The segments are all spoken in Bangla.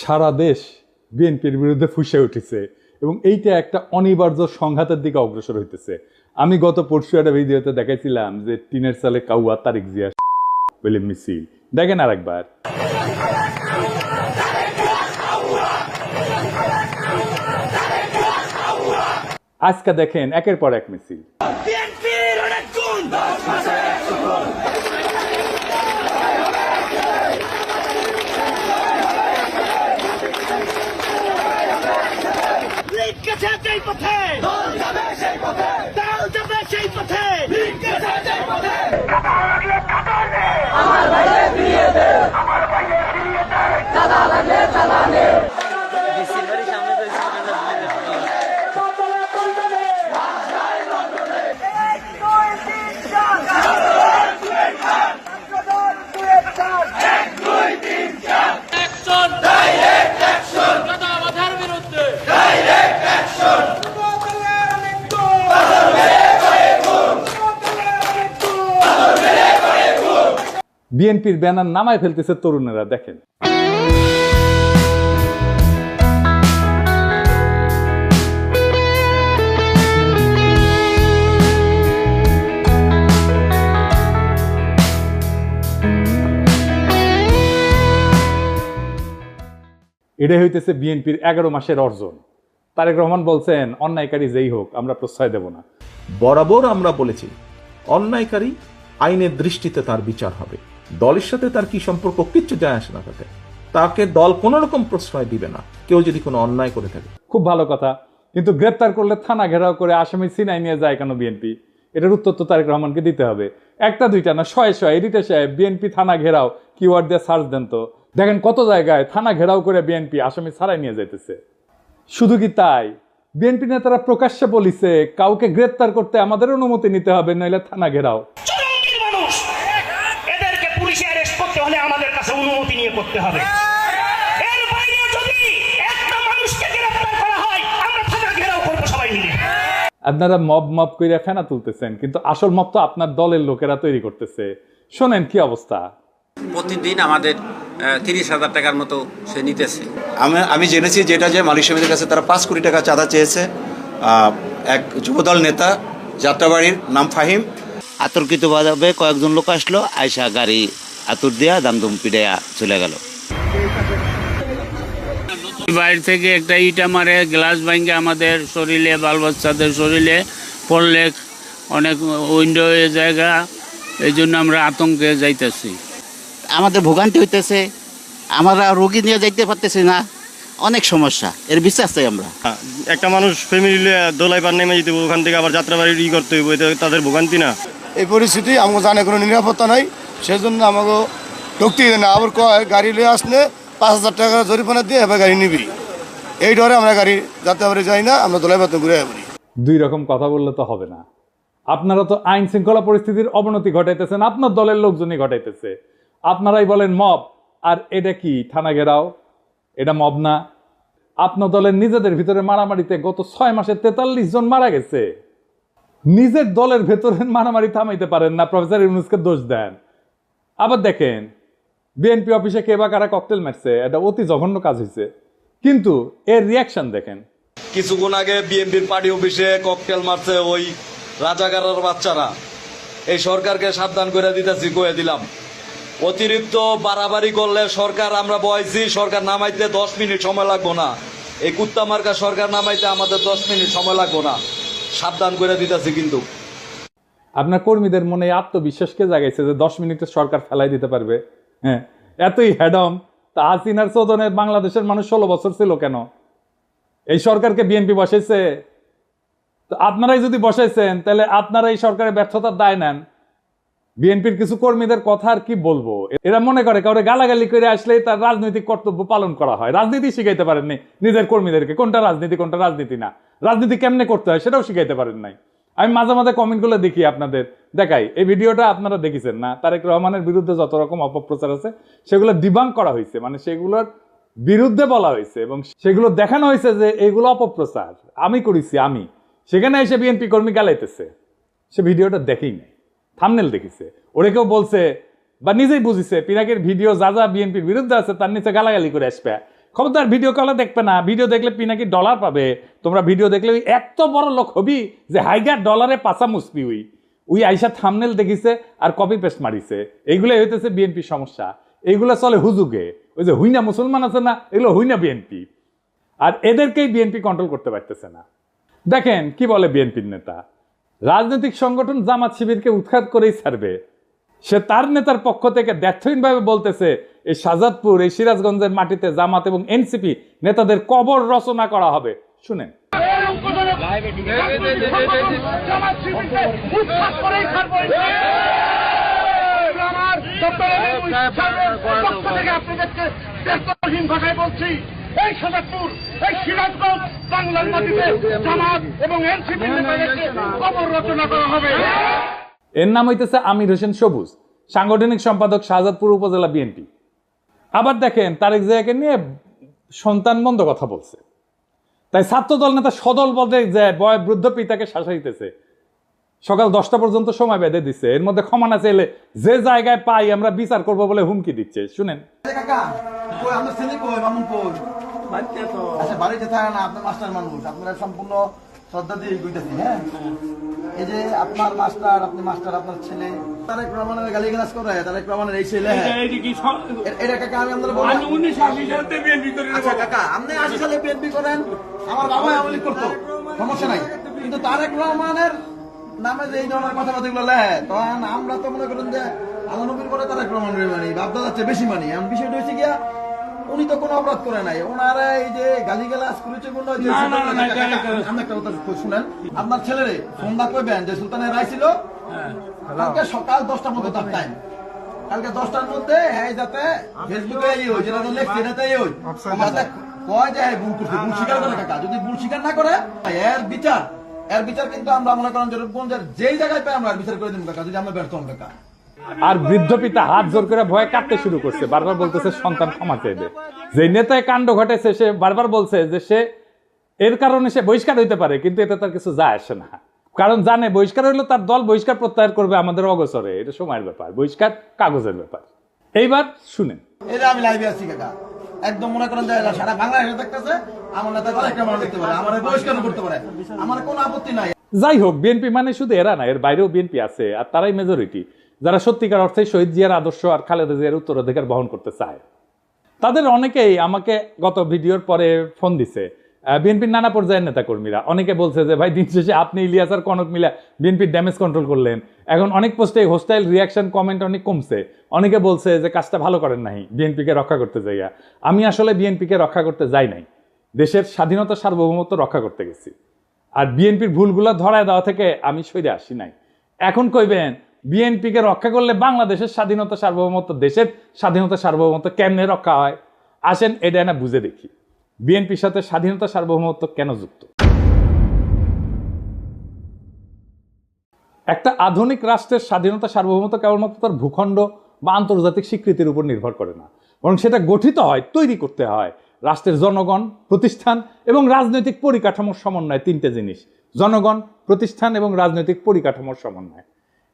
সারা দেশ বিএনপির বিরুদ্ধে ফুঁসে উঠেছে এবং এইটা একটা অনিবার্য সংঘাতের দিকে অগ্রসর হইতেছে। আমি গত পরশু একটা ভিডিওতে দেখাইছিলাম যে টিনের সালে কাউয়া তারিক জিয়া বলে মিছিল, দেখেন আর একবার। আজকে দেখেন একের পর এক মিছিল। বিএনপির ব্যানার নামায় ফেলতেছে তরুণেরা, দেখেন। এটাই হইতেছে বিএনপির 11 মাসের অর্জন। তারেক রহমান বলছেন, অন্যায়কারী যেই হোক আমরা প্রশ্রয় দেব না। বরাবর আমরা বলেছি অন্যায়কারী আইনের দৃষ্টিতে তার বিচার হবে। দলের সাথে তার কি সম্পর্ক কিচ্ছু যায় আসে না, তাকে দল কোন রকম প্রশ্রয় দিবে না কেউ যদি কোনো অন্যায় করে থাকে। খুব ভালো কথা, কিন্তু গ্রেপ্তার করলে থানা ঘেরাও করে আসামি সিনাই নিয়ে যায় কেন বিএনপি? এটার উত্তর তো তারেক রহমানকে দিতে হবে। একটা দুইটা না, শয়ে শয়ে এডিটর সাহেব বিএনপি থানা ঘেরাও কিওয়ার্ড দিয়ে সার্চ দেন তো, দেখেন কত জায়গায় থানা ঘেরাও করে বিএনপি আসামি ছাড়াই নিয়ে যাইতেছে। শুধু কি তাই, বিএনপি নেতারা প্রকাশ্যে বলিছে কাউকে গ্রেপ্তার করতে আমাদের অনুমতি নিতে হবে, নইলে থানা ঘেরাও। আমাদের কাছে অনুমতি নিয়ে করতে হবে। এর বাইরে যদি একটা মানুষকে গ্রেফতার করা হয় আমরা থানা ঘেরাও করব সবাই মিলে। আপনারা মব কইরা ফেনা তুলতেছেন, কিন্তু আসল মব তো আপনার দলের লোকেরা তৈরি করতেছে। শোনেন কি অবস্থা। প্রতিদিন আমাদের 30,000 টাকার মতো সে নিতেছে। আমি জেনেছি যেটা যে মালিক সমিতির কাছে তারা 5 কোটি টাকা চাঁদা চেয়েছে। এক যুবদল নেতা যাত্রাবাড়ির নাম ফাহিম, আতর্কিতভাবে কয়েকজন লোক আসলো, আয়সা গাড়ি আতুর দিয়া দামদুম পিড়াইয়া চলে গেল। বাইরে থেকে একটা ইটা মারে, গ্লাস ভাঙ্গে আমাদের শরীরে, বাল বাচ্চাদের শরীরে পড়লে অনেক উইন্ডো জায়গা, এই জন্য আমরা আতঙ্কে যাইতেছি। আমাদের ভোগান্তি হইতেছে, আমরা রোগী নিয়ে যাইতে পারতেছি না, অনেক সমস্যা। এর বিশ্বাস চাই আমরা। একটা মানুষ ফ্যামিলি দোলাই পার নেমে যেতে ওখান থেকে আবার যাত্রাবাড়ি করতে হইব, তাদের ভোগান্তি না। এই পরিস্থিতি আমাকে জানে কোনো নিরাপত্তা নাই, সেজন্য আমাকে ঢুকতেই না। আবার কয় গাড়ি লিয়ে আসলে 5,000 টাকা জরিমানা দিয়ে এবার গাড়ি নিবি, এই ডরে আমরা গাড়ি যাত্রাবাড়ি যাই না, আমরা দোলাই পাতে ঘুরে যাবি। দুই রকম কথা বললে তো হবে না। আপনারা তো আইন শৃঙ্খলা পরিস্থিতির অবনতি ঘটাইতেছেন, আপনার দলের লোকজনই ঘটাইতেছে। আপনারাই বলেন মব, আর এটা কি থানা ঘেরাও? এটা মব না। আপনার দলের নিজেদের ভিতরে মারামারিতে গত 6 মাসে 43 জন মারা গেছে। নিজের দলের ভেতরে মারামারি থামাইতে পারেন না, প্রফেসর ইউনূসকে দোষ দেন। আবার দেখেন বিএনপি অফিসে কে বা কারা ককটেল মারছে, এটা অতি জঘন্য কাজ হয়েছে, কিন্তু এর রিয়াকশন দেখেন। কিছুক্ষণ আগে বিএনপির পার্টি অফিসে ককটেল মারছে ওই রাজাকারের বাচ্চারা। এই সরকারকে সাবধান করে দিতেছি, কয়ে দিলাম অতিরিক্ত বাড়াবাড়ি করলে সরকার, আমরা বয়সি সরকার নামাইতে 10 মিনিট সময় লাগবো না। এই কুত্তা মার্কা সরকার নামাইতে আমাদের 10 মিনিট সময় লাগবো না, সাবধান করে দিতেছি। কিন্তু আপনার কর্মীদের মনে আত্মবিশ্বাসকে জাগাইছে যে 10 মিনিটে সরকার ফেলাই দিতে পারবে। হ্যাঁ, এতই হেডম। তা হাসিনার চোদনে বাংলাদেশের মানুষ 16 বছর ছিল কেন? এই সরকারকে বিএনপি বসাইছে। তো আপনারাই যদি বসাইছেন, তাহলে আপনারা এই সরকারের ব্যর্থতার দায় নেন। বিএনপির কিছু কর্মীদের কথা আর কি বলবো, এরা মনে করে কাউরে গালাগালি করে আসলেই তার রাজনৈতিক কর্তব্য পালন করা হয়। রাজনীতি শিখাইতে পারেননি নিজের কর্মীদেরকে, কোনটা রাজনীতি কোনটা রাজনীতি না, রাজনীতি কেমনে করতে হয় সেটাও শিখাইতে পারেন নাই। আমি মাঝে মাঝে কমেন্টগুলো দেখি, আপনাদের দেখাই। এই ভিডিওটা আপনারা দেখেছেন না? তারেক রহমানের বিরুদ্ধে যত রকম অপপ্রচার আছে সেগুলো ডিবাঙ্ক করা হয়েছে, মানে সেগুলোর বিরুদ্ধে বলা হয়েছে এবং সেগুলো দেখানো হয়েছে যে এগুলো অপপ্রচার আমি করেছি। আমি সেখানে এসে বিএনপি কর্মী গালাইতেছে, সে ভিডিওটা দেখেই নাই, থাম্বনেল দেখিছে। ওরে কেউ বলছে বা নিজেই বুঝিছে পিনাকের ভিডিও যা যা বিএনপির বিরুদ্ধে আছে তার নিচে গালাগালি করে আসবে, খবরদার ভিডিও কলে দেখবে না, ভিডিও দেখলে পিনাকি ডলার পাবে। তোমরা ভিডিও দেখলে ওই এত বড় লোক হবি যে হাইগার ডলারে পাশা মুসবি ওই আইসা থামনেল দেখিছে আর কপি পেস্ট মারিছে। এইগুলো হইতেছে বিএনপির সমস্যা। এইগুলো চলে হুজুগে, ওই যে হুইনা মুসলমান আছে না, এগুলো হুইনা বিএনপি। আর এদেরকেই বিএনপি কন্ট্রোল করতে পারতেছে না। দেখেন কি বলে বিএনপির নেতা, রাজনৈতিক সংগঠন জামাত শিবিরকে উৎখাত করেই ছাড়বে। সে তার নেতার পক্ষ থেকে দ্ব্যর্থহীনভাবে বলতেছে এই শাহজাদপুর, এই সিরাজগঞ্জের মাটিতে জামাত এবং এনসিপি নেতাদের কবর রচনা করা হবে। শুনেন, এই শাহজাদপুর, এই সিরাজগঞ্জ, বাংলার মাটিতে জামাত এবং এনসিপি নেতাদেরকে কবর রচনা করা হবে। এর নাম হইতেছে আমির হোসেন সবুজ, সাংগঠনিক সম্পাদক শাহজাদপুর উপজেলা বিএনপি। আবার দেখেন তারেক জিয়াকে নিয়ে সন্তান মন্দ কথা বলছে, তাই ছাত্রদল নেতা সদল বলতে যায় বৃদ্ধ পিতাকে শাসাইতেছে। সকাল 10টা পর্যন্ত সময় বেঁধে দিচ্ছে, এর মধ্যে ক্ষমা না চাইলে যে জায়গায় পাই আমরা বিচার করব বলে হুমকি দিচ্ছে। শুনেন, বাড়িতে থাকে না, আপনার মাস্টার মানুষ, আপনারা সম্পূর্ণ শ্রদ্ধা দিয়ে গইতেছি। হ্যাঁ, এই যে আপনার মাস্টার, আপনি মাস্টার, আপনার ছেলে তারেক রহমানের গালিগালাজ করে, তারেক রহমানের এই ছেলে, এটা কাকা আমি আপনারা বলবো। আচ্ছা কাকা, আপনি 80 সালে বিএনপি করেন, আমার বাবা আমলি করতো, সমস্যা নাই, কিন্তু তারেক রহমানের নামে যে এই ধরনের কথাবার্তা গুলো লেখে, তখন আমরা তো মনে করেন যে আল্লাহ নবীর করে তারেক রহমানের মানি, বাপদা যাচ্ছে বেশি মানি। এমন বিষয়টা হচ্ছে গিয়া উনি তো কোনো অপরাধ করে নাই, ওনারা এই যে গালিগালাজ করেছে বললো যে একটা কথা শুনেন, আপনার ছেলেরে ফোন দা কইবেন যে সুলতানের রায় ছিল কালকে সকাল 10টার মধ্যে তার টাইম, কালকে 10টার মধ্যে যাতে ফেসবুকে যেটা লেখছে এটাতে কয় যে ভুল করছে, ভুল স্বীকার করে কাকা। যদি ভুল স্বীকার না করে এর বিচার কিন্তু আমরা মনে করেন যেই জায়গায় পাই আমরা বিচার করে দিব কাকা, যদি আমরা ব্যর্থ হন কাকা। আর বৃদ্ধ পিতা হাত জোর করে ভয়ে কাঁদতে শুরু করছে, বারবার বলতেছে সন্তান ক্ষমা চাইবে। যে নেতায় কাণ্ড ঘটেছে সে বারবার বলছে যে সে এর কারণে সে বহিষ্কার হইতে পারে, কিন্তু এতে তার কিছু যায় আসে না, কারণ জানে বহিষ্কার হইলে তার দল বহিষ্কার প্রত্যাহার করবে আমাদের অগোচরে। এটা সময়ের ব্যাপার, বহিষ্কার কাগজের ব্যাপার। এইবার শুনেন, এটা আমি লাইভে আছি কাকা, একদম মনে করেন যে সারা বাংলাদেশে দেখতেছে আমার নেতা একটা মানুষ দেখতে পারে, আমার বহিষ্কার করতে পারে, আমার কোনো আপত্তি নাই। যাই হোক, বিএনপি মানে শুধু এরা না, এর বাইরেও বিএনপি আছে, আর তারাই মেজরিটি, যারা সত্যিকার অর্থে শহীদ জিয়ার আদর্শ আর খালেদা জিয়ার উত্তরাধিকার বহন করতে চায়। তাদের অনেকেই আমাকে গত ভিডিওর পরে ফোন দিছে, বিএনপির নানা পর্যায়ের নেতাকর্মীরা। অনেকে বলছে যে ভাই দিন শেষে আপনি ইলিয়াস আর কনক মিলা বিএনপির ড্যামেজ কন্ট্রোল করলেন, এখন অনেক পোস্টে হোস্টাইল রিয়াকশন কমেন্ট অনেক কমছে। অনেকে বলছে যে কাজটা ভালো করেন নাই, বিএনপিকে রক্ষা করতে যাইয়া। আমি আসলে বিএনপিকে রক্ষা করতে যাই নাই, দেশের স্বাধীনতা সার্বভৌমত্ব রক্ষা করতে গেছি। আর বিএনপির ভুলগুলো ধরায় দেওয়া থেকে আমি সইরে আসি নাই। এখন কইবেন বিএনপিকে রক্ষা করলে বাংলাদেশের স্বাধীনতা সার্বভৌমত্ব, দেশের স্বাধীনতা সার্বভৌমত্ব কেমনে রক্ষা হয়? আসেন এটা না বুঝে দেখি বিএনপির সাথে স্বাধীনতা সার্বভৌমত্ব কেন যুক্ত। একটা আধুনিক রাষ্ট্রের স্বাধীনতা সার্বভৌমত্ব কেবলমাত্র তার ভূখণ্ড বা আন্তর্জাতিক স্বীকৃতির উপর নির্ভর করে না, বরং সেটা গঠিত হয়, তৈরি করতে হয় রাষ্ট্রের জনগণ, প্রতিষ্ঠান এবং রাজনৈতিক পরিকাঠামোর সমন্বয়। তিনটে জিনিস: জনগণ, প্রতিষ্ঠান এবং রাজনৈতিক পরিকাঠামোর সমন্বয়।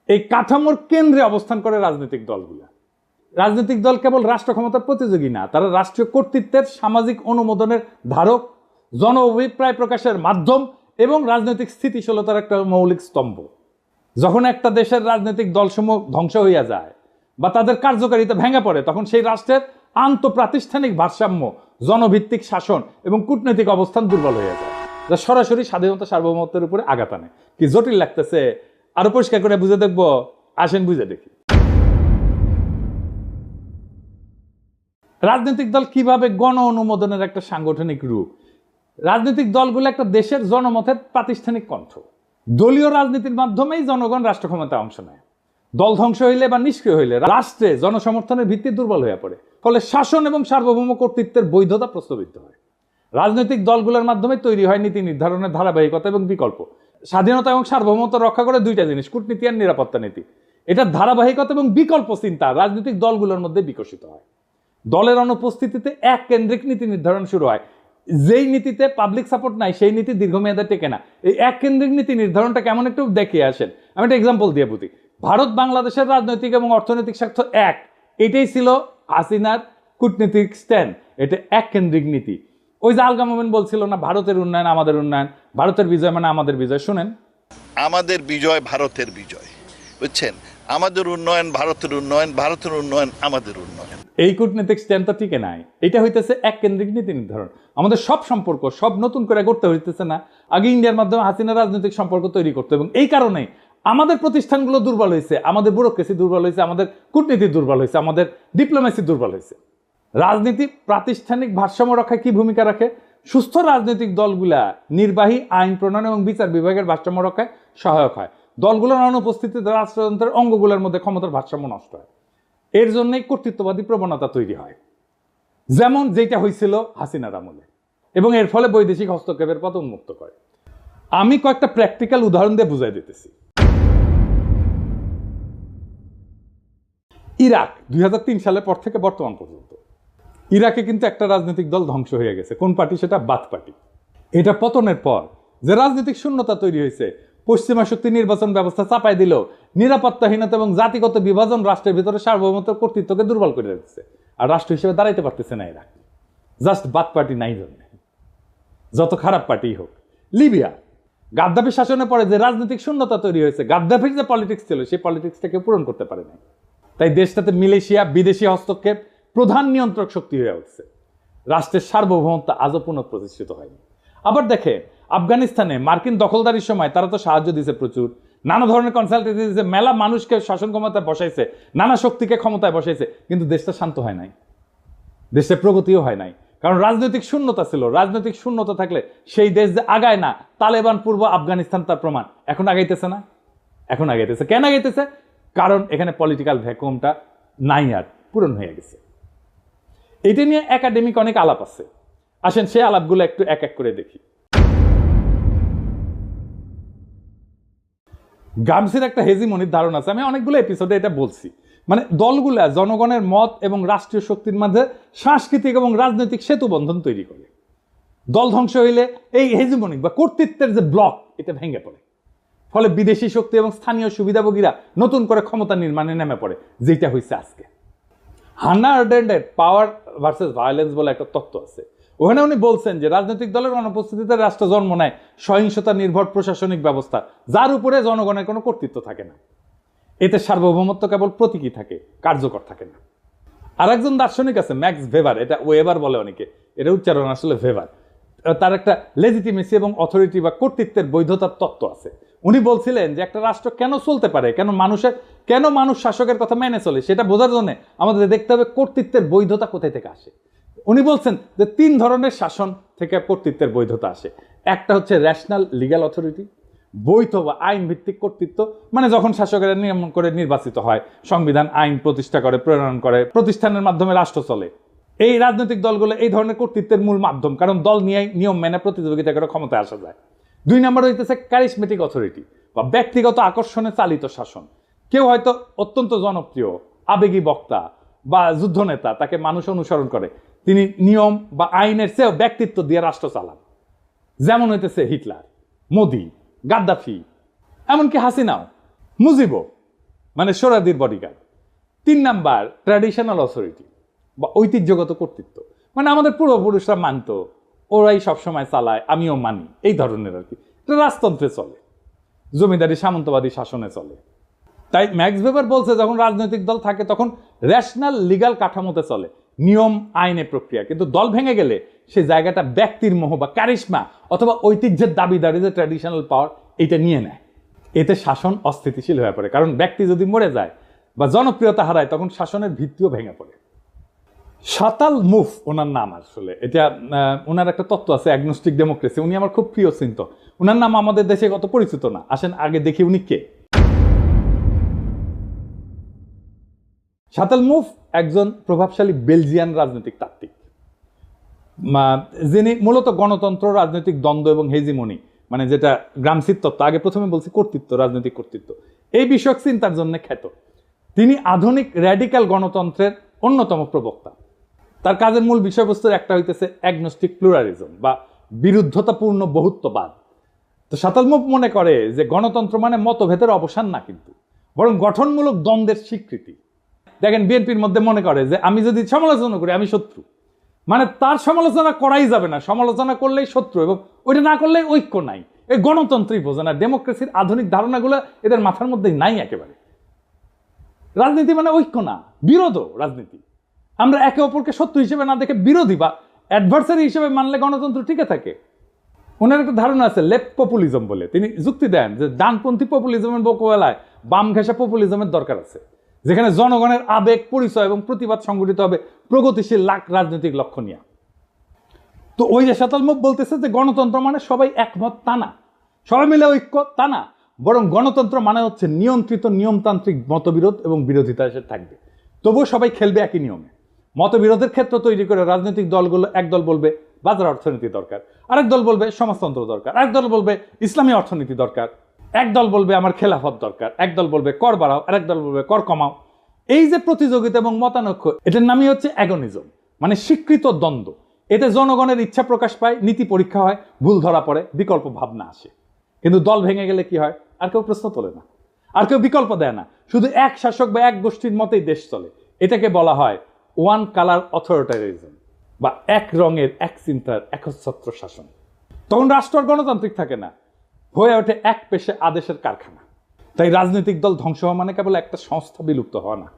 এই কাঠামোর কেন্দ্রে অবস্থান করে রাজনৈতিক দলগুলো। রাজনৈতিক দল কেবল রাষ্ট্র ক্ষমতার প্রতিযোগী না, তারা রাষ্ট্রীয় কর্তৃত্বের সামাজিক অনুমোদনের ধারক, জন অভিপ্রায় প্রকাশের মাধ্যম এবং রাজনৈতিক স্থিতিশীলতার একটা মৌলিক স্তম্ভ। যখন একটা দেশের রাজনৈতিক দলসমূহ ধ্বংস হইয়া যায় বা তাদের কার্যকারিতা ভেঙে পড়ে, তখন সেই রাষ্ট্রের আন্তঃপ্রাতিষ্ঠানিক ভারসাম্য, জনভিত্তিক শাসন এবং কূটনৈতিক অবস্থান দুর্বল হয়ে যায়, যা সরাসরি স্বাধীনতা সার্বভৌমত্বের উপরে আঘাত আনে। কি জটিল লাগতেছে? আরো পরিষ্কার করে বুঝে দেখবো, আসেন বুঝে দেখি। রাজনৈতিক দল কিভাবে গণ অনুমোদনের একটা সাংগঠনিক রূপ। রাজনৈতিক দলগুলো একটা দেশের জনমতের প্রাতিষ্ঠানিক কণ্ঠ। দলীয় রাজনীতির মাধ্যমেই জনগণ রাষ্ট্র ক্ষমতায় অংশ নেয়। দল ধ্বংস হইলে বা নিষ্ক্রিয় হইলে রাষ্ট্রে জনসমর্থনের ভিত্তি দুর্বল হয়ে পড়ে, ফলে শাসন এবং সার্বভৌম কর্তৃত্বের বৈধতা প্রশ্নবিদ্ধ হয়। রাজনৈতিক দলগুলোর মাধ্যমে তৈরি হয় নীতি নির্ধারণের ধারাবাহিকতা এবং বিকল্প। স্বাধীনতা এবং সার্বভৌমত্ব রক্ষা করে দুইটা জিনিস: কূটনীতি আর নিরাপত্তা নীতি। এটা ধারাবাহিকতা এবং বিকল্প চিন্তা রাজনৈতিক দলগুলোর মধ্যে বিকশিত হয়। দলের অনুপস্থিতিতে এক কেন্দ্রিক নীতি নির্ধারণ শুরু হয়। যেই নীতিতে পাবলিক সাপোর্ট নাই সেই নীতি দীর্ঘমেয়াদে টেকে না। এই এক কেন্দ্রিক নীতি নির্ধারণটা কেমন একটু দেখিয়ে আসেন। আমি একটা এক্সাম্পল দিয়ে বুঝি। ভারত বাংলাদেশের রাজনৈতিক এবং অর্থনৈতিক স্বার্থ এক, এটাই ছিল হাসিনার কূটনীতিক স্ট্যান্ড। এটা এককেন্দ্রিক নীতি। ওই যে আলগা মোমেন বলছিল না, ভারতের উন্নয়ন আমাদের উন্নয়ন, ভারতের বিজয় মানে আমাদের বিজয়। শুনেন, আমাদের বিজয় ভারতের বিজয়, বুঝছেন? আমাদের উন্নয়ন ভারতের উন্নয়ন, ভারতের উন্নয়ন আমাদের উন্নয়ন। এই কূটনৈতিক স্ট্যান্ড তো টিকে নাই। এটা হইতেছে এককেন্দ্রিক নীতি নির্ধারণ। আমাদের সব সম্পর্ক সব নতুন করে করতে হইতেছে না, আগে ইন্ডিয়ার মাধ্যমে হাসিনা রাজনৈতিক সম্পর্ক তৈরি করতে, এবং এই কারণে আমাদের প্রতিষ্ঠানগুলো দুর্বল হয়েছে, আমাদের ব্যুরোক্রেসি দুর্বল হয়েছে, আমাদের কূটনীতি দুর্বল হয়েছে, আমাদের ডিপ্লোমেসি দুর্বল হয়েছে। রাজনীতি প্রাতিষ্ঠানিক ভারসাম্য রক্ষায় কি ভূমিকা রাখে? সুস্থ রাজনৈতিক দলগুলা নির্বাহী, আইন প্রণয়ন এবং বিচার বিভাগের ভারসাম্য রক্ষায় সহায়ক হয়। দলগুলোর অনুপস্থিতিতে রাষ্ট্রযন্ত্রের অঙ্গগুলোর মধ্যে ক্ষমতার ভারসাম্য নষ্ট হয়। এর জন্যই কর্তৃত্ববাদী প্রবণতা তৈরি হয়, যেমন যেটা হয়েছিল হাসিনার আমলে, এবং এর ফলে বৈদেশিক হস্তক্ষেপের পথ উন্মুক্ত করে। আমি কয়েকটা প্র্যাকটিক্যাল উদাহরণ দিয়ে বুঝাই দিতেছি। ইরাক 2003 সালের পর থেকে বর্তমান পর্যন্ত ইরাকে কিন্তু একটা রাজনৈতিক দল ধ্বংস হয়ে গেছে। কোন পার্টি? সেটা বাথ পার্টি। এটা পতনের পর যে রাজনৈতিক শূন্যতা তৈরি হয়েছে, পশ্চিমা শক্তি নির্বাচন ব্যবস্থা চাপাই দিল, নিরাপত্তাহীনতা এবং জাতিগত বিভাজন রাষ্ট্রের ভিতরে সার্বভৌমত্ব কর্তৃত্বকে দুর্বল করে দিচ্ছে, আর রাষ্ট্র হিসেবে দাঁড়াইতে পারতেছে না ইরাক। জাস্ট বাথ পার্টি নাই জন্য, যত খারাপ পার্টি হোক। লিবিয়া গাদ্দাফি শাসনের পরে যে রাজনৈতিক শূন্যতা তৈরি হয়েছে, গাদ্দাফির যে পলিটিক্স ছিল সেই পলিটিক্সটাকে পূরণ করতে পারে নাই। তাই দেশটাতে মিলেশিয়া, বিদেশি হস্তক্ষেপ প্রধান নিয়ন্ত্রক শক্তি হয়ে উঠছে। রাষ্ট্রের সার্বভৌমত্ব আজও পুনঃপ্রতিষ্ঠিত হয়নি। আবার দেখে আফগানিস্তানে মার্কিন দখলদারির সময় তারা তো সাহায্য দিয়েছে প্রচুর, নানা ধরনের কনসালটেন্সি দিয়েছে, মেলা মানুষকে শাসন ক্ষমতায় বসাইছে, নানা শক্তিকে ক্ষমতায় বসাইছে, কিন্তু দেশটা শান্ত হয় নাই, দেশের প্রগতিও হয় নাই, কারণ রাজনৈতিক শূন্যতা ছিল। রাজনৈতিক শূন্যতা থাকলে সেই দেশ যে আগায় না, তালেবান পূর্ব আফগানিস্তান তার প্রমাণ। এখন আগাইতেছে না, এখন আগাইতেছে। কেন আগাইতেছে? কারণ এখানে পলিটিক্যাল ভ্যাকুয়ামটা নাই, আর পূরণ হয়ে গেছে। এটা নিয়ে একাডেমিক অনেক আলাপ আছে, আসেন সেই আলাপগুলো একটু এক এক করে দেখি। গামসির একটা হেজিমনির ধারণা আছে, আমি অনেকগুলো এপিসোডে এটা বলছি। মানে দলগুলা জনগণের মত এবং রাষ্ট্রীয় শক্তির মাঝে সাংস্কৃতিক এবং রাজনৈতিক সেতু বন্ধন তৈরি করে। দল ধ্বংস হইলে এই হেজিমনিক বা কর্তৃত্বের যে ব্লক, এটা ভেঙে পড়ে। ফলে বিদেশি শক্তি এবং স্থানীয় সুবিধাভোগীরা নতুন করে ক্ষমতা নির্মাণে নেমে পড়ে, যেটা হয়েছে আজকে। হান্না আরেন্ডের পাওয়ার ভার্সেস ভায়োলেন্স বলে একটা তত্ত্ব আছে। ওখানে উনি বলছেন যে রাজনৈতিক দলের অনুপস্থিতিতে রাষ্ট্র জন্ম নেয় সহিংসতা নির্ভর প্রশাসনিক ব্যবস্থা, যার উপরে জনগণের কোনো কর্তৃত্ব থাকে না। এতে সার্বভৌমত্ব কেবল প্রতীকী থাকে, কার্যকর থাকে না। আর একজন দার্শনিক আছে ম্যাক্স ভেবার, এটা ওয়েবার বলে অনেকে, এটা উচ্চারণ আসলে ভেবার। তার একটা লেজিটিমেসি এবং অথরিটি বা কর্তৃত্বের বৈধতার তত্ত্ব আছে। উনি বলছিলেন যে একটা রাষ্ট্র কেন চলতে পারে, কেন মানুষ শাসকের কথা মেনে চলে, সেটা বোঝার জন্য আমাদের দেখতে হবে কর্তৃত্বের বৈধতা কোথায় থেকে আসে। উনি বলছেন যে 3 ধরনের শাসন থেকে কর্তৃত্বের বৈধতা আসে। একটা হচ্ছে ন্যাশনাল লিগ্যাল অথরিটি, বৈধ বা আইন ভিত্তিক কর্তৃত্ব, মানে যখন শাসকেরা নিয়ম করে নির্বাচিত হয়, সংবিধান আইন প্রতিষ্ঠা করে, প্রণয়ন করে, প্রতিষ্ঠানের মাধ্যমে রাষ্ট্র চলে। এই রাজনৈতিক দলগুলো এই ধরনের কর্তৃত্বের মূল মাধ্যম, কারণ দল নিয়ে নিয়ম মেনে প্রতিযোগিতা করে ক্ষমতায় আসা যায়। 2 নম্বর হইতেছে ক্যারিসমেটিক অথরিটি বা ব্যক্তিগত আকর্ষণে চালিত শাসন। কেউ হয়তো অত্যন্ত জনপ্রিয়, আবেগী বক্তা বা যুদ্ধনেতা, তাকে মানুষ অনুসরণ করে, তিনি নিয়ম বা আইনের চেয়েও ব্যক্তিত্ব দিয়ে রাষ্ট্র চালান। যেমন হইতেছে হিটলার, মোদি, গাদ্দাফি, এমনকি হাসিনাও, মুজিবও, মানে সোহরাওয়ার্দীর বডিগার্ড। 3 নাম্বার ট্র্যাডিশনাল অথরিটি বা ঐতিহ্যগত কর্তৃত্ব, মানে আমাদের পূর্বপুরুষরা মানত, ওরাই সবসময় চালায়, আমিও মানি, এই ধরনের আর কি। এটা রাজতন্ত্রে চলে, জমিদারি সামন্তবাদী শাসনে চলে। তাই ম্যাক্স ভেবার বলছে যখন রাজনৈতিক দল থাকে তখন রেশনাল লিগ্যাল কাঠামোতে চলে, নিয়ম আইনে প্রক্রিয়া, কিন্তু দল ভেঙে গেলে সেই জায়গাটা ব্যক্তির মোহ বা ক্যারিশমা অথবা ঐতিহ্যের দাবিদারি, যে ট্র্যাডিশনাল পাওয়ার, এটা নিয়ে নেয়। এতে শাসন অস্থিতিশীল হয়ে পড়ে, কারণ ব্যক্তি যদি মরে যায় বা জনপ্রিয়তা হারায় তখন শাসনের ভিত্তিও ভেঙে পড়ে। শাতাল মুফ ওনার নাম, আসলে এটা ওনার একটা তত্ত্ব আছে অ্যাগনোস্টিক ডেমোক্রেসি। উনি আমার খুব প্রিয় চিন্তক। ওনার নাম আমাদের দেশে অত পরিচিত না, আসেন আগে দেখি উনি কে। শাতাল মুফ একজন প্রভাবশালী বেলজিয়ান রাজনৈতিক তাত্ত্বিক, যিনি মূলত গণতন্ত্র, রাজনৈতিক দ্বন্দ্ব এবং হেজিমনি, মানে যেটা গ্রামসির তত্ত্ব, আগে প্রথমে বলছি কর্তৃত্ব, রাজনৈতিক কর্তৃত্ব, এই বিষয়ক চিন্তার জন্য খ্যাত। তিনি আধুনিক র্যাডিক্যাল গণতন্ত্রের অন্যতম প্রবক্তা। তার কাজের মূল বিষয়বস্তুর একটা হইতেছে অ্যাগনোস্টিক প্লুরালিজম বা বিরুদ্ধতাপূর্ণ বহুত্ববাদ। তো শাতাল মুফ মনে করে যে গণতন্ত্র মানে মতভেদের অবসান না, কিন্তু বরং গঠনমূলক দ্বন্দ্বের স্বীকৃতি। দেখেন বিএনপির মধ্যে মনে করে যে আমি যদি সমালোচনা করি আমি শত্রু, মানে তার সমালোচনা করাই যাবে না, সমালোচনা করলেই শত্রু, এবং ওইটা না করলে ঐক্য নাই। এই গণতন্ত্রই বোঝে না, ডেমোক্রেসির আধুনিক ধারণাগুলো এদের মাথার মধ্যেই নাই একেবারে। রাজনীতি মানে ঐক্য না, বিরোধ রাজনীতি। আমরা একে অপরকে শত্রু হিসেবে না দেখে বিরোধী বা অ্যাডভার্সারি হিসেবে মানলে গণতন্ত্র টিকে থাকে। ওনার একটা ধারণা আছে লেফট পপুলিজম বলে, তিনি যুক্তি দেন যে ডানপন্থী পপুলিজমের মোকাবেলায় বাম ঘেঁষা পপুলিজমের দরকার আছে, যেখানে জনগণের আবেগ, পরিচয় এবং প্রতিবাদ সংগঠিত হবে প্রগতিশীল রাজনৈতিক লক্ষ্য নিয়ে। তো ওই যে শতালমুখ বলতেছে যে গণতন্ত্র মানে সবাই একমত, তা না, সবাই মিলে ঐক্য, তা না, বরং গণতন্ত্র মানে হচ্ছে নিয়ন্ত্রিত নিয়মতান্ত্রিক মতবিরোধ এবং বিরোধিতা এসে থাকবে, তবুও সবাই খেলবে একই নিয়মে। মতবিরোধের ক্ষেত্র তৈরি করে রাজনৈতিক দলগুলো, একদল বলবে বাজার অর্থনীতি দরকার, আরেক দল বলবে সমাজতন্ত্র দরকার, আরেক দল বলবে ইসলামী অর্থনীতি দরকার, একদল বলবে আমার খেলাফত দরকার, একদল বলবে কর বাড়াও, আরেক দল বলবে কর কমাও। এই যে প্রতিযোগিতা এবং মতানৈক্য, এটার নামই হচ্ছে অ্যাগনিজম, মানে স্বীকৃত দ্বন্দ্ব। এতে জনগণের ইচ্ছা প্রকাশ পায়, নীতি পরীক্ষা হয়, ভুল ধরা পড়ে, বিকল্প ভাবনা আসে। কিন্তু দল ভেঙে গেলে কি হয়? আর কেউ প্রশ্ন তোলে না, আর কেউ বিকল্প দেয় না, শুধু এক শাসক বা এক গোষ্ঠীর মতেই দেশ চলে। এটাকে বলা হয় ওয়ান কালার অথরিটারিজম, বা এক রঙের এক চিন্তার একচ্ছত্র শাসন। তখন রাষ্ট্র আর গণতান্ত্রিক থাকে না, হয়ে ওঠে এক পেশে আদেশের কারখানা। তাই রাজনৈতিক দল ধ্বংস হওয়া মানে কেবল একটা সংস্থা বিলুপ্ত হওয়া না,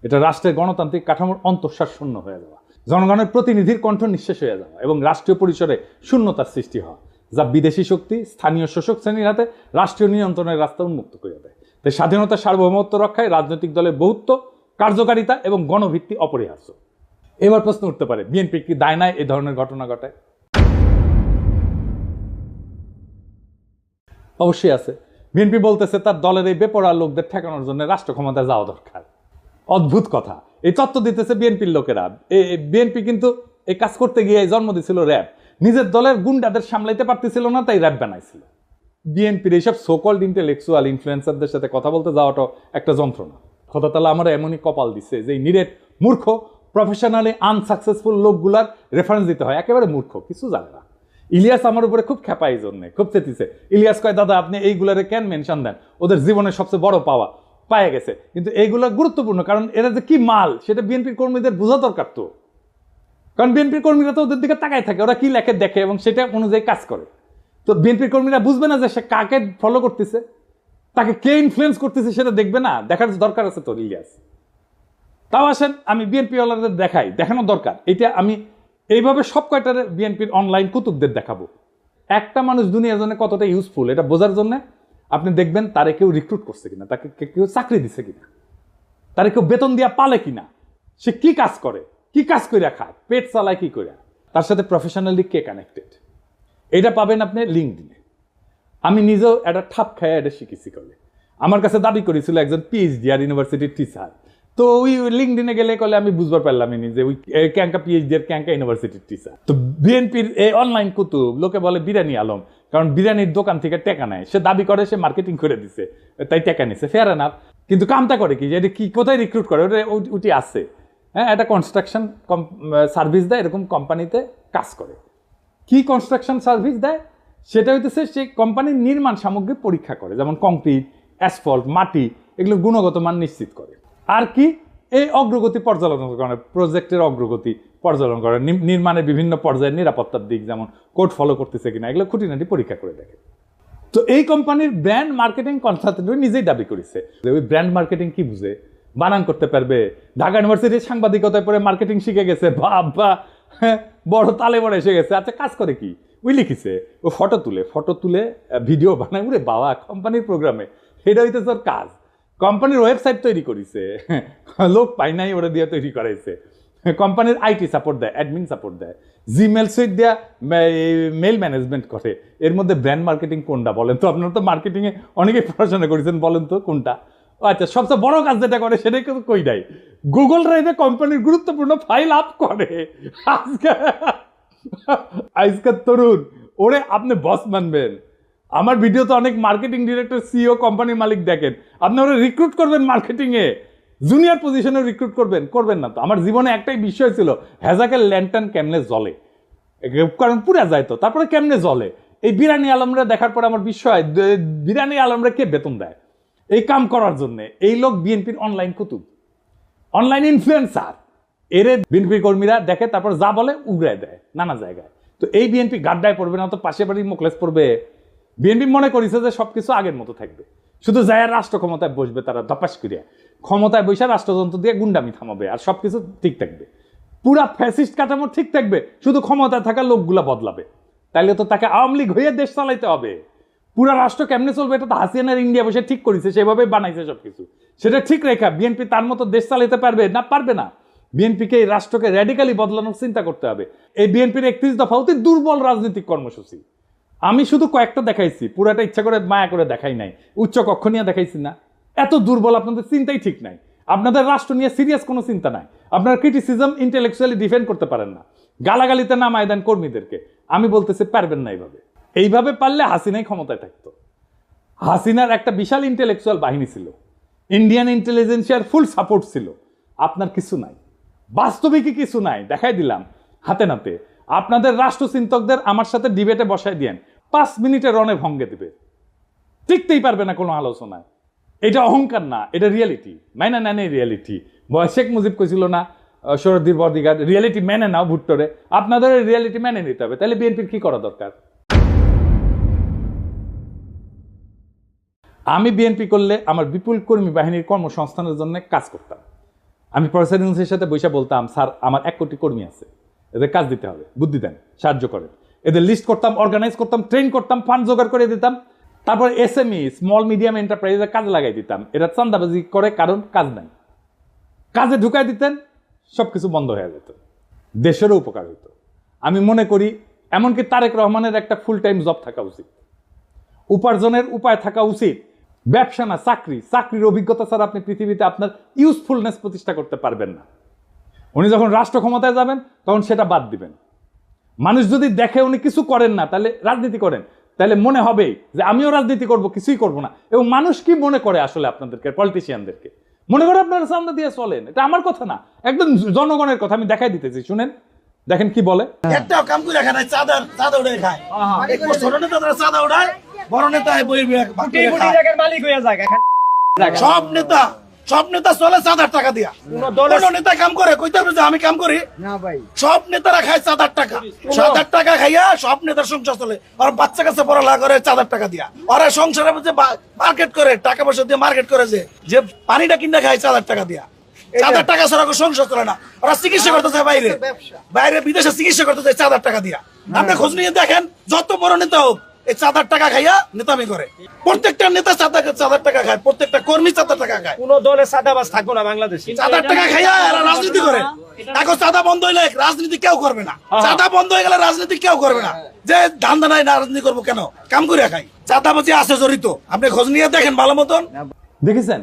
এটা রাষ্ট্রের গণতান্ত্রিক কাঠামোর অন্তঃসার শূন্য হয়ে যাওয়া, জনগণের প্রতিনিধির কণ্ঠ নিঃশেষ হয়ে যাওয়া এবং রাষ্ট্রীয় পরিসরে শূন্যতার সৃষ্টি হওয়া, যা বিদেশি শক্তি স্থানীয় শোষক শ্রেণীর হাতে রাষ্ট্রীয় নিয়ন্ত্রণের রাস্তা উন্মুক্ত করে দেয়। তাই স্বাধীনতা, সার্বভৌমত্ব রক্ষায় রাজনৈতিক দলের বহুত্ব, কার্যকারিতা এবং গণভিত্তি অপরিহার্য। এবার প্রশ্ন উঠতে পারে, বিএনপি কি দায় নাই এই ধরনের ঘটনা ঘটায়? অবশ্যই আছে। বিএনপি বলতেছে তার দলের এই বেপরোয়া লোকদের ঠেকানোর জন্য রাষ্ট্র ক্ষমতায় যাওয়া দরকার। অদ্ভুত কথা, এই তত্ত্ব দিতেছে বিএনপির লোকেরা। বিএনপি কিন্তু এই কাজ করতে গিয়ে জন্ম দিছিল র্যাব, নিজের দলের গুন্ডাদের সামলাইতে পারতেছিল না, তাই র্যাব বানাইছিল। বিএনপির এইসব সোকল্ড ইন্টেলেকচুয়াল ইনফ্লুয়েন্সারদের সাথে কথা বলতে যাওয়াটাও একটা যন্ত্রণা। খোদা তাআলা আমার এমনই কপাল দিচ্ছে যে নিরেট মূর্খ, প্রফেশনালি আনসাকসেসফুল লোকগুলার রেফারেন্স দিতে হয়, একেবারে মূর্খ, কিছু জানে না। ইলিয়াস আমার উপরে খুব খেপা, এই জন্যে খুব চেতিছে। ইলিয়াস কয়, দাদা আপনি এইগুলারে কেন মেনশন দেন? ওদের জীবনের সবচেয়ে বড় পাওয়া পায়ে গেছে, কিন্তু এইগুলো গুরুত্বপূর্ণ, কারণ এরা যে কি মাল সেটা বিএনপির কর্মীদের বোঝা দরকার। তো কারণ বিএনপির কর্মীরা তো ওদের দিকে তাকায় থাকে, ওরা কি লেখে দেখে এবং সেটা অনুযায়ী কাজ করে। তো বিএনপির কর্মীরা বুঝবে না যে সে কাকে ফলো করতেছে, তাকে কে ইনফ্লুয়েন্স করতেছে, সেটা দেখবে না? দেখার দরকার আছে তো ইলিয়াস। তাও আসেন আমি বিএনপি ওয়ালাদের দেখাই, দেখানো দরকার। এটা আমি এইভাবে সব কয়টার বিএনপির অনলাইন কুতুবদের দেখাবো। একটা মানুষ দুনিয়ার জন্য কতটা ইউজফুল এটা বোঝার জন্য আপনি দেখবেন তারে কেউ রিক্রুট করছে কিনা, তাকে কেউ চাকরি দিছে কিনা, তারে কেউ বেতন দিয়া পালে কিনা, সে কি কাজ করে, কি কাজ করে খায়, পেট চালায় কি করে, তার সাথে প্রফেশনালি কে কানেক্টেড, এটা পাবেন আপনি লিঙ্কডইনে। আমি নিজেও একটা ঠাপ খায় এটা শিখেছি। করে আমার কাছে দাবি করেছিল একজন পিএইচডি আর ইউনিভার্সিটির টিচার, তো ওই লিঙ্কডইনে গেলে কলে আমি বুঝবার পারলাম যে ওই ক্যাঙ্কা পিএইচডি আর ক্যাঙ্কা ইউনিভার্সিটির টিচার। তো বিএনপির এই অনলাইন কুতুব লোকে বলে বিরিয়ানি আলম, কারণ বিরিয়ানির দোকান থেকে টেকা নেয়, সে দাবি করে সে মার্কেটিং করে দিছে তাই টেকা নিছে, ফেয়ার এনাফ। কিন্তু কামটা করে কি, যে এটা কি কোথায় রিক্রুট করে, ওটা ওটি আছে, হ্যাঁ, একটা কনস্ট্রাকশন সার্ভিস দেয়, এরকম কোম্পানিতে কাজ করে। কি কনস্ট্রাকশন সার্ভিস দেয় সেটা হইতেছে সে কোম্পানির নির্মাণ সামগ্রী পরীক্ষা করে, যেমন কংক্রিট, অ্যাসফল্ট, মাটি, এগুলোর গুণগত মান নিশ্চিত করে। আর কি, এই অগ্রগতি পর্যালোচনা করে, প্রজেক্টের অগ্রগতি পর্যালোচনা করে, নির্মাণের বিভিন্ন পর্যায়ের নিরাপত্তার দিক, যেমন কোড ফলো করতেছে কিনা, এগুলো খুঁটিনাটি পরীক্ষা করে দেখে। তো এই কোম্পানির ব্র্যান্ড মার্কেটিং কনসালটেন্ট নিজেই দাবি করেছে যে ওই ব্র্যান্ড মার্কেটিং কি বুঝে, বানান করতে পারবে, ঢাকা ইউনিভার্সিটির সাংবাদিকতায় পরে মার্কেটিং শিখে গেছে, বাবা বড় তালে বড় এসে গেছে। আচ্ছা কাজ করে কি, ওই লিখিছে ও ফটো তুলে ভিডিও বানায়, উরে বাবা কোম্পানির প্রোগ্রামে, এটা হইতেছে ওর কাজ। কোম্পানির ওয়েবসাইট তৈরি করেছে, লোক পাই নাই, ওরা দিয়ে তৈরি করাইছে। কোম্পানির আইটি সাপোর্ট দেয়, অ্যাডমিন সাপোর্ট দেয়, জিমেল সুইট দেয়া মেল ম্যানেজমেন্ট করে। এর মধ্যে ব্র্যান্ড মার্কেটিং কোনটা বলেন তো? আপনারা তো মার্কেটিংয়ে অনেকেই পড়াশোনা করেছেন, বলেন তো কোনটা? আচ্ছা, সবচেয়ে বড় কাজ যেটা করে সেটাই কিন্তু কই নাই, গুগল ড্রাইভে কোম্পানির গুরুত্বপূর্ণ ফাইল আপ করে। আজকের তরুণ ওরে আপনি বস মানবেন? আমার ভিডিও তো অনেক মার্কেটিং ডিরেক্টর, সিইও, কোম্পানির মালিক দেখেন, আপনি ওরা রিক্রুট করবেন মার্কেটিংয়ে, জুনিয়র পজিশনে রিক্রুট করবেন না তো। আমার জীবনে একটাই বিষয় ছিল, হ্যাজাকের ল্যান্টার্ন কেমনে জ্বলে, কারণ পুরা যায় তো, তারপরে কেমনে জ্বলে। এই বিরিয়ানি আলমরা দেখার পরে আমার বিষয়, বিরিয়ানি আলমরা কে বেতন দেয় এই কাম করার জন্য? এই লোক বিএনপির অনলাইন কুতুব, অনলাইন ইনফ্লুয়েন্সার, এরে বিএনপি কর্মীরা দেখে, তারপর যা বলে উগড়ায় দেয় নানা জায়গায়। তো এই বিএনপি গাড্ডায় পড়বে না, তো পাশে বাড়ির মোকলেস পড়বে। বিএনপি মনে করেছে যে সবকিছু আগের মতো থাকবে, শুধু যায় রাষ্ট্র ক্ষমতায় বসবে, তারা ধপাস করিয়া ক্ষমতায় বসে রাষ্ট্রযন্ত্র দিয়ে গুন্ডামি থামাবে, আর সবকিছু ঠিক থাকবে, পুরা ফ্যাসিস্ট কাঠামো ঠিক থাকবে, শুধু ক্ষমতায় থাকা লোকগুলা বদলাবে। তাইলে তো তাকে আওয়ামী লীগ হয়ে দেশ চালাইতে হবে। পুরা রাষ্ট্র কেমনে চলবে এটা তো হাসিনার ইন্ডিয়া বসে ঠিক করেছে, সেভাবে বানাইছে সবকিছু। সেটা ঠিক রেখা বিএনপি তার মতো দেশ চালাইতে পারবে না? পারবে না। বিএনপিকে এই রাষ্ট্রকে র্যাডিক্যালি বদলানোর চিন্তা করতে হবে। এই বিএনপির 31 দফা অতি দুর্বল রাজনৈতিক কর্মসূচি। আমি শুধু কয়েকটা দেখাইছি, পুরাটা ইচ্ছা করে মায়া করে দেখাই নাই, উচ্চ কক্ষ নিয়ে দেখাইছি না। এত দুর্বল, আপনাদের চিন্তাই ঠিক নাই, আপনাদের রাষ্ট্র নিয়ে সিরিয়াস কোনো চিন্তা নাই, আপনার ক্রিটিসিজম ইন্টেলেকচুয়ালি ডিফেন্ড করতে পারেন না, গালাগালিতে নামায় দেন কর্মীদেরকে। আমি বলতেছি পারবেন না এইভাবে পারলে হাসিনাই ক্ষমতায় থাকতো। হাসিনার একটা বিশাল ইন্টেলেকচুয়াল বাহিনী ছিল, ইন্ডিয়ান ইন্টেলিজেন্সিয়ার ফুল সাপোর্ট ছিল। আপনার কিছু নাই, বাস্তবিকই কিছু নাই, দেখাই দিলাম হাতে নাতে। আপনাদের রাষ্ট্রচিন্তকদের আমার সাথে ডিবেটে বসায় দিয়েন, 5 মিনিটে রণে ভঙ্গে দিবে, টিকতেই পারবে না কোনো আলোচনায়। এটা অহংকার না, এটা রিয়েলিটি। মেনে নেন এই রিয়েলিটি। শেখ মুজিব কইছিল না শরদ্দীর বদিগার, রিয়েলিটি মেনে নাও ভুট্টোরে। আপনাদের রিয়েলিটি মেনে নিতে হবে। তাহলে বিএনপির কি করা দরকার? আমি বিএনপি করলে আমার বিপুল কর্মী বাহিনীর কর্মসংস্থানের জন্য কাজ করতাম। আমি প্রফেসর ইউনূসের সাথে বসে বলতাম, স্যার আমার 1 কোটি কর্মী আছে, এদের কাজ দিতে হবে, বুদ্ধি দেন, সাহায্য করেন। এদের লিস্ট করতাম, অর্গানাইজ করতাম, ট্রেন করতাম, ফান্ড জোগাড় করে দিতাম। তারপর এসএমই স্মল মিডিয়াম এন্টারপ্রাইজে কাজে লাগাই দিতাম। এরা চান্দাবাজি করে, কারণ কাজ নাই, কাজে ঢুকাই দিতেন, সবকিছু বন্ধ হয়ে যেত, দেশেরও উপকার হতো। আমি মনে করি এমনকি তারেক রহমানের একটা ফুল টাইম জব থাকা উচিত, উপার্জনের উপায় থাকা উচিত। ব্যবসা না চাকরি, চাকরির অভিজ্ঞতা ছাড়া আপনি পৃথিবীতে আপনার ইউজফুলনেস প্রতিষ্ঠা করতে পারবেন না। উনি যখন রাষ্ট্র ক্ষমতায় যাবেন তখন সেটা বাদ দিবেন। মানুষ যদি দেখে উনি কিছু করেন না, তাহলে রাজনীতি করেন, তাহলে মনে হবে যে আমিও রাজনীতি করব, কিছুই করব না। এবং মানুষ কি মনে করে আসলে আপনাদেরকে, পলিটিশিয়ানদেরকে মনে করে আপনারা চান্দা দিয়ে চলেন। এটা আমার কথা না, একদম জনগণের কথা। আমি দেখাই দিতেছি, শুনেন, দেখেন কি বলে। একটা কাম করে খায়, চাঁদা উড়ে খায়, ছোট নেতা চাঁদা উড়ায়, বড় নেতা মালিক হয়ে যায়। সব নেতা চলে চাঁদার টাকা দিয়া। কোন নেতা কাম করে কইতে হবে যে আমি কাম করি না ভাই? সব নেতারা খায় চাঁদার টাকা। চাঁদার টাকা খাইয়া সব নেতার সংসার চলে। আর বাচ্চা কাছে পড়ালেখা করে চাঁদার টাকা দিয়া। ওরা সংসারে মার্কেট করে, টাকা পয়সা দিয়ে মার্কেট করে, যে পানিটা কিনা খায় চাঁদার টাকা দিয়া। চাঁদার টাকা ছাড়া সংসার চলে না। ওরা চিকিৎসা করতে চায় বাইরে বিদেশে চিকিৎসা করতে চায় চাঁদার টাকা দিয়া। আপনি খোঁজ নিয়ে দেখেন, যত বড় নেতা হোক এই চাঁদার টাকা খাইয়া নেতামি করে। প্রত্যেকটা নেতা চাঁদার টাকা খায়, প্রত্যেকটা কর্মী চাঁদার টাকা খায়। কোন দলে চাঁদাবাজ থাকবো না বাংলাদেশে। চাঁদার টাকা খাইয়া এরা রাজনীতি করে। এখন চাঁদা বন্ধ হইলে রাজনীতি কেউ করবে না। চাঁদা বন্ধ হয়ে গেলে রাজনীতি কেউ করবে না। যে ধান্দা নাই, রাজনীতি করবো কেন? কাম করে খাই। চাঁদাবাজি আছে জড়িত, আপনি খোঁজ নিয়ে দেখেন ভালো মতন। দেখেছেন,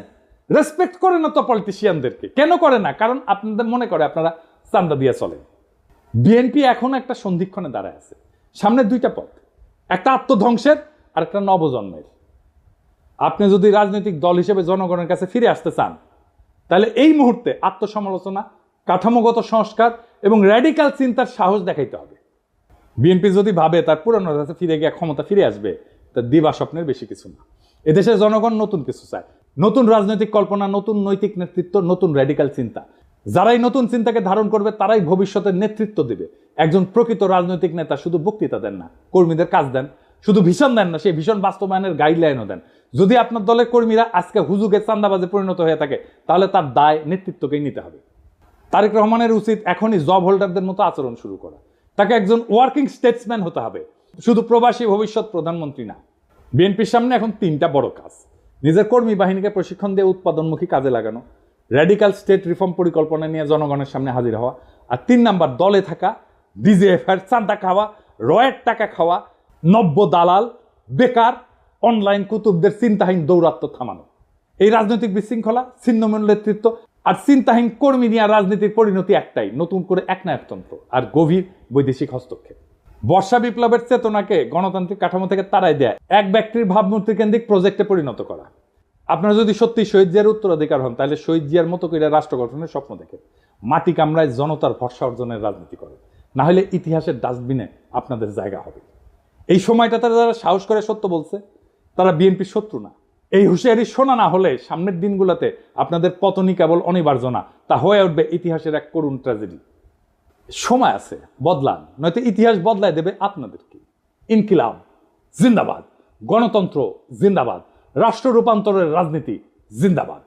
রেসপেক্ট করে না তো পলিটিশিয়ানদেরকে। কেন করে না? কারণ আপনাদের মনে করে আপনারা চান্দা দিয়ে চলেন। বিএনপি এখন একটা সন্ধিক্ষণে দাঁড়ায় আছে। সামনে 2টা পথ, একটা আত্মধ্বংসের আর একটা নবজন্মের। আপনি যদি রাজনৈতিক দল হিসেবে জনগণের কাছে ফিরে আসতে চান, তাহলে এই মুহূর্তে আত্মসমালোচনা, কাঠামোগত সংস্কার এবং র্যাডিক্যাল চিন্তার সাহস দেখাইতে হবে। বিএনপি যদি ভাবে তার পুরানো কাছে ফিরে গিয়ে ক্ষমতা ফিরে আসবে, তার দিবা স্বপ্নের বেশি কিছু না। এদেশের জনগণ নতুন কিছু চায়, নতুন রাজনৈতিক কল্পনা, নতুন নৈতিক নেতৃত্ব, নতুন র্যাডিক্যাল চিন্তা। যারাই নতুন চিন্তাকে ধারণ করবে তারাই ভবিষ্যতের নেতৃত্ব দেবে। একজন প্রকৃত রাজনৈতিক নেতা শুধু বক্তৃতা দেন না, কর্মীদের কাজ দেন, শুধু ভীষণ দেন না, সেই ভীষণ বাস্তবায়নের গাইডলাইনও দেন। যদি আপনার দলের কর্মীরা আজকে হুজুগে চান্দাবাজে পরিণত হয়ে থাকে, তাহলে তার দায় নেতৃত্বকেই নিতে হবে। তারেক রহমানের উচিত এখনই জব হোল্ডারদের মতো আচরণ শুরু করা। তাকে একজন ওয়ার্কিং স্টেটসম্যান হতে হবে, শুধু প্রবাসী ভবিষ্যৎ প্রধানমন্ত্রী না। বিএনপির সামনে এখন 3টা বড় কাজ: নিজের কর্মী বাহিনীকে প্রশিক্ষণ দিয়ে উৎপাদনমুখী কাজে লাগানো, র্যাডিক্যাল স্টেট রিফর্ম পরিকল্পনা নিয়ে জনগণের সামনে হাজির হওয়া, আর 3 নাম্বার দলে থাকা ডিজিএফআর চাঁদা খাওয়া, রয়ের টাকা খাওয়া, নব্য দালাল, বেকার, অনলাইন কুতুবদের চিন্তাহীন দৌরাত্ম্য থামানো। এই রাজনৈতিক বিশৃঙ্খলা, ছিন্নমূল নেতৃত্ব আর চিন্তাহীন কর্মী নিয়ে রাজনীতির পরিণতি একটাই, নতুন করে একনায়কতন্ত্র আর গভীর বৈদেশিক হস্তক্ষেপ। বর্ষা বিপ্লবের চেতনাকে গণতান্ত্রিক কাঠামো থেকে তাড়াই দেয় এক ব্যক্তির ভাবমূর্তি কেন্দ্রিক প্রজেক্টে পরিণত করা। আপনারা যদি সত্যি শহীদ জিয়ার উত্তরাধিকার হন, তাহলে শহীদ জিয়ার মতো করে রাষ্ট্র গঠনের স্বপ্ন দেখে মাটি কামড়ায় জনতার ভরসা অর্জনের রাজনীতি করে, না হলে ইতিহাসের ডাস্টবিনে আপনাদের জায়গা হবে। এই সময়টা তারা যারা সাহস করে সত্য বলছে, তারা বিএনপির শত্রু না, এই হুঁশিয়ারি শোনা না হলে সামনের দিনগুলোতে আপনাদের পতনই কেবল অনিবার্য না, তা হয়ে উঠবে ইতিহাসের এক করুণ ট্র্যাজেডি। সময় আছে, বদলান, নয়তো ইতিহাস বদলায় দেবে আপনাদেরকে। ইনকিলাব জিন্দাবাদ, গণতন্ত্র জিন্দাবাদ, রাষ্ট্র রূপান্তরের রাজনীতি জিন্দাবাদ।